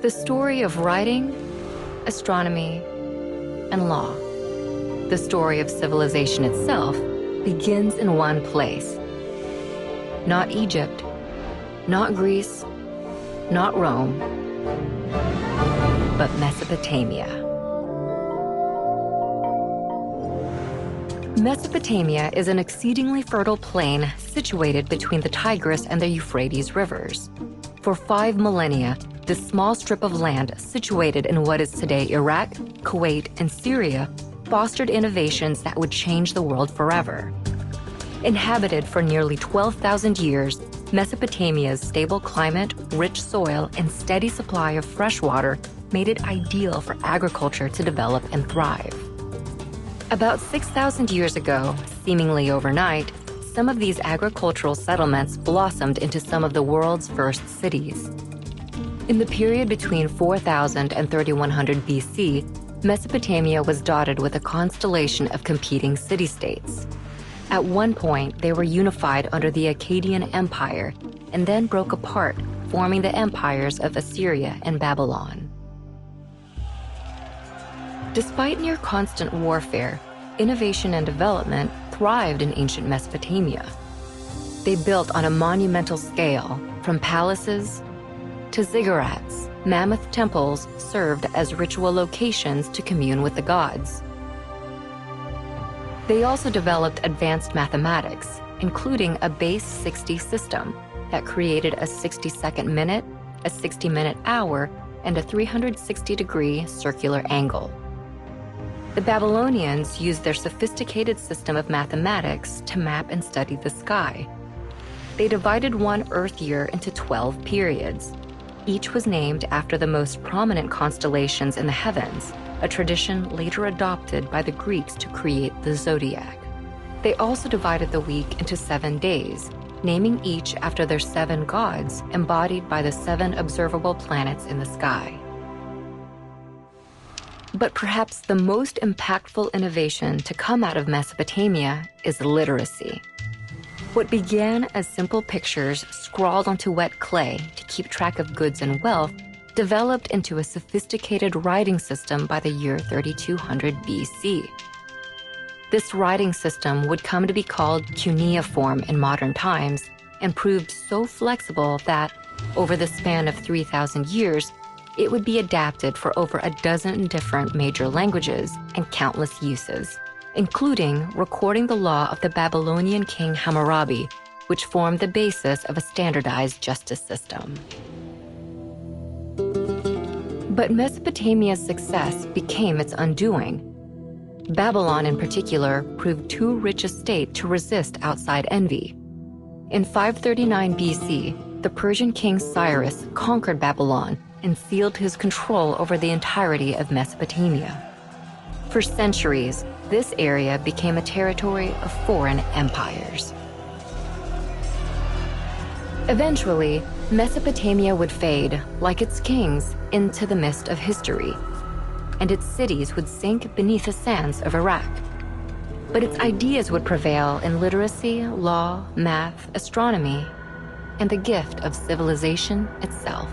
The story of writing, astronomy, and law. The story of civilization itself begins in one place. Not Egypt, not Greece, not Rome, but Mesopotamia. Mesopotamia is an exceedingly fertile plain situated between the Tigris and the Euphrates rivers. For 5 millennia, this small strip of land situated in what is today Iraq, Kuwait, and Syria fostered innovations that would change the world forever. Inhabited for nearly 12,000 years, Mesopotamia's stable climate, rich soil, and steady supply of fresh water made it ideal for agriculture to develop and thrive. About 6,000 years ago, seemingly overnight, some of these agricultural settlements blossomed into some of the world's first cities. In the period between 4000 and 3100 BC, Mesopotamia was dotted with a constellation of competing city-states. At one point, they were unified under the Akkadian Empire and then broke apart, forming the empires of Assyria and Babylon. Despite near constant warfare, innovation and development thrived in ancient Mesopotamia. They built on a monumental scale, from palaces to ziggurats. Mammoth temples served as ritual locations to commune with the gods. They also developed advanced mathematics, including a base 60 system that created a 60-second minute, a 60-minute hour, and a 360-degree circular angle. The Babylonians used their sophisticated system of mathematics to map and study the sky. They divided one Earth year into 12 periods. Each was named after the most prominent constellations in the heavens, a tradition later adopted by the Greeks to create the zodiac. They also divided the week into 7 days, naming each after their 7 gods embodied by the 7 observable planets in the sky. But perhaps the most impactful innovation to come out of Mesopotamia is literacy. What began as simple pictures scrawled onto wet clay to keep track of goods and wealth developed into a sophisticated writing system by the year 3200 BC. This writing system would come to be called cuneiform in modern times and proved so flexible that, over the span of 3,000 years, it would be adapted for over a dozen different major languages and countless uses, including recording the law of the Babylonian king Hammurabi, which formed the basis of a standardized justice system. But Mesopotamia's success became its undoing. Babylon, in particular, proved too rich a state to resist outside envy. In 539 BC, the Persian king Cyrus conquered Babylon and sealed his control over the entirety of Mesopotamia. For centuries, this area became a territory of foreign empires. Eventually, Mesopotamia would fade, like its kings, into the mist of history, and its cities would sink beneath the sands of Iraq. But its ideas would prevail in literacy, law, math, astronomy, and the gift of civilization itself.